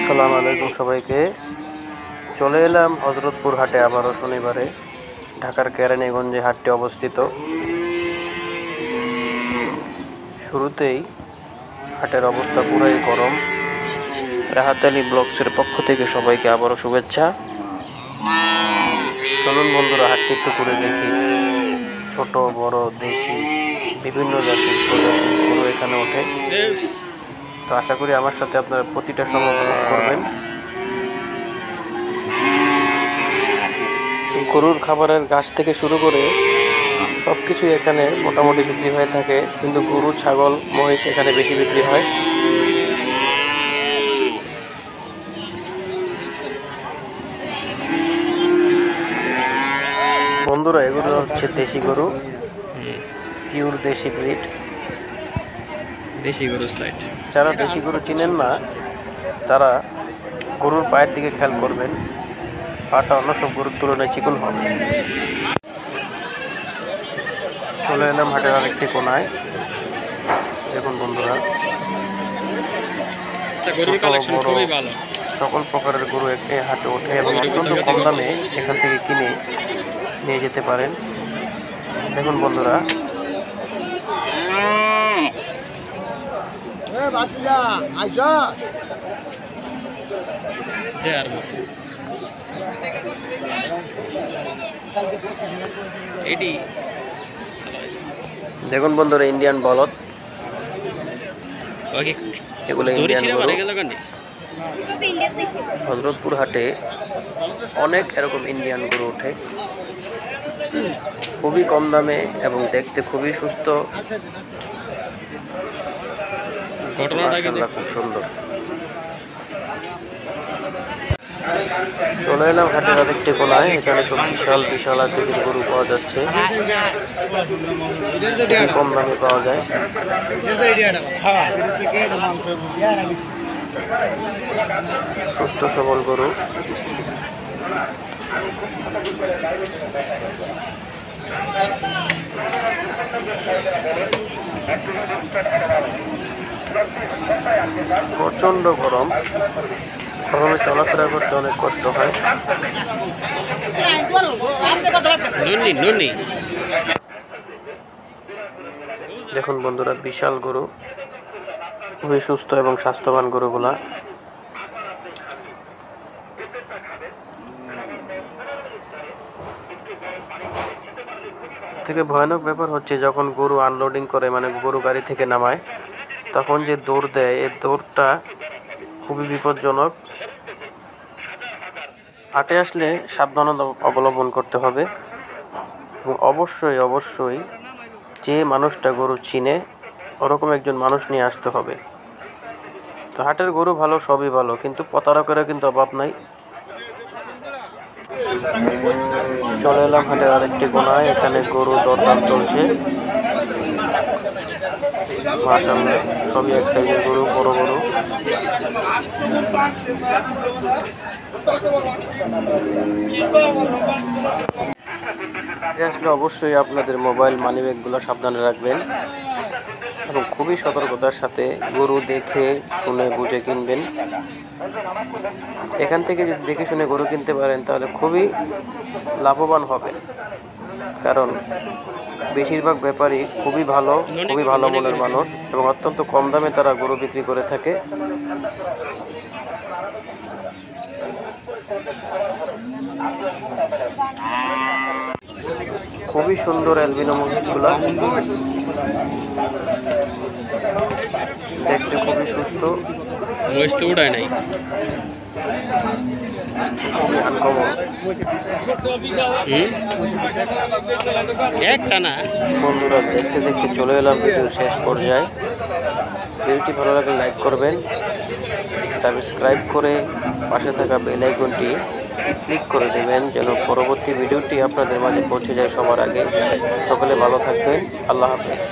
আসসালামু আলাইকুম সবাইকে। চলে এলাম হযরতপুর হাটে আবারও শনিবারে। ঢাকার কেরানীগঞ্জে হাটটি অবস্থিত। শুরুতেই হাটের অবস্থা পুরাই গরম। রাহাত আলী ব্লগসের পক্ষ থেকে সবাইকে আবারও শুভেচ্ছা। চলুন বন্ধুরা, হাটটি একটু ঘুরে দেখি। ছোট বড় দেশি বিভিন্ন জাতির প্রজাতির গরু এখানে ওঠে। তো আশা করি আমার সাথে আপনারা প্রতিটা সময় উপভোগ করবেন। গরুর খাবারের ঘাস থেকে শুরু করে সব কিছুই এখানে মোটামুটি বিক্রি হয়ে থাকে, কিন্তু গরু, ছাগল, মহিষ এখানে বেশি বিক্রি হয়। বন্ধুরা, এগুলো হচ্ছে দেশি গরু, পিওর দেশি ব্রিড। দেশি গরু সাইড। যারা দেশি গরু চিনেন না তারা গরুর পায়ের দিকে খেয়াল করবেন, পাটা অন্য সব গরুর তুলনায় চিকন হবে। চলে এলাম হাটের আরেকটি কোনায়। দেখুন বন্ধুরা, সকল প্রকারের গরু এই হাটে ওঠে এবং অত্যন্ত কম দামে এখান থেকে কিনে নিয়ে যেতে পারেন। দেখুন বন্ধুরা, দেখুন বন্ধুরা, ইন্ডিয়ান বলদ, এগুলো ইন্ডিয়ান গরু। হযরতপুর হাটে অনেক এরকম ইন্ডিয়ান গরু ওঠে, খুবই কম দামে এবং দেখতে খুবই সুস্থ, মাশাআল্লাহ খুব সুন্দর। চলে এলাম হাটের আরেকটি কোনায়। এখানে সব বিশাল বিশাল আকৃতির গরু পাওয়া যাচ্ছে, খুবই কম দামে পাওয়া যায়। সুস্থ সবল গরু। প্রচন্ড গরম, গরমে চলাফেরা করতে অনেক কষ্ট হয়। দেখুন বন্ধুরা, বিশাল গরু, খুবই সুস্থ এবং স্বাস্থ্যবান গরুগুলা। থেকে ভয়ানক ব্যাপার হচ্ছে যখন গরু আনলোডিং করে, মানে গরু গাড়ি থেকে নামায়, তখন যে দৌড় দেয়, এই দৌড়টা খুবই বিপজ্জনক। হাটে আসলে সাবধানতা অবলম্বন করতে হবে এবং অবশ্যই অবশ্যই যে মানুষটা গরু চিনে ওরকম একজন মানুষ নিয়ে আসতে হবে। তো হাটের গরু ভালো, সবই ভালো, কিন্তু প্রতারকেরও কিন্তু অভাব নাই। চলে এলাম হাটের আরেকটি কোনায়। এখানে গরু দরদাম চলছে। মাশাআল্লাহ, সবই এক সাইজের গরু, বড় গরু। আসলে অবশ্যই আপনাদের মোবাইল, মানিব্যাগগুলো সাবধানে রাখবেন এবং খুবই সতর্কতার সাথে গরু দেখে শুনে বুঝে কিনবেন। এখান থেকে যদি দেখে শুনে গরু কিনতে পারেন তাহলে খুবই লাভবান হবেন, কারণ বেশিরভাগ ব্যাপারী খুবই ভালো মনের মানুষ এবং অত্যন্ত কম দামে তারা গরু বিক্রি করে থাকে। খুবই সুন্দর অ্যালবিনো মহিষগুলা, দেখতে খুবই সুস্থ, খুবই আনকমন। বন্ধুরা, দেখতে দেখতে চলে এলাম ভিডিওর শেষ পর্যায়ে। ভিডিওটি ভালো লাগলে লাইক করবেন, সাবস্ক্রাইব করে পাশে থাকা বেল আইকনটি ক্লিক করে দেবেন যেন পরবর্তী ভিডিওটি আপনাদের মাঝে পৌঁছে যায় সবার আগে। সকলে ভালো থাকবেন। আল্লাহ হাফেজ।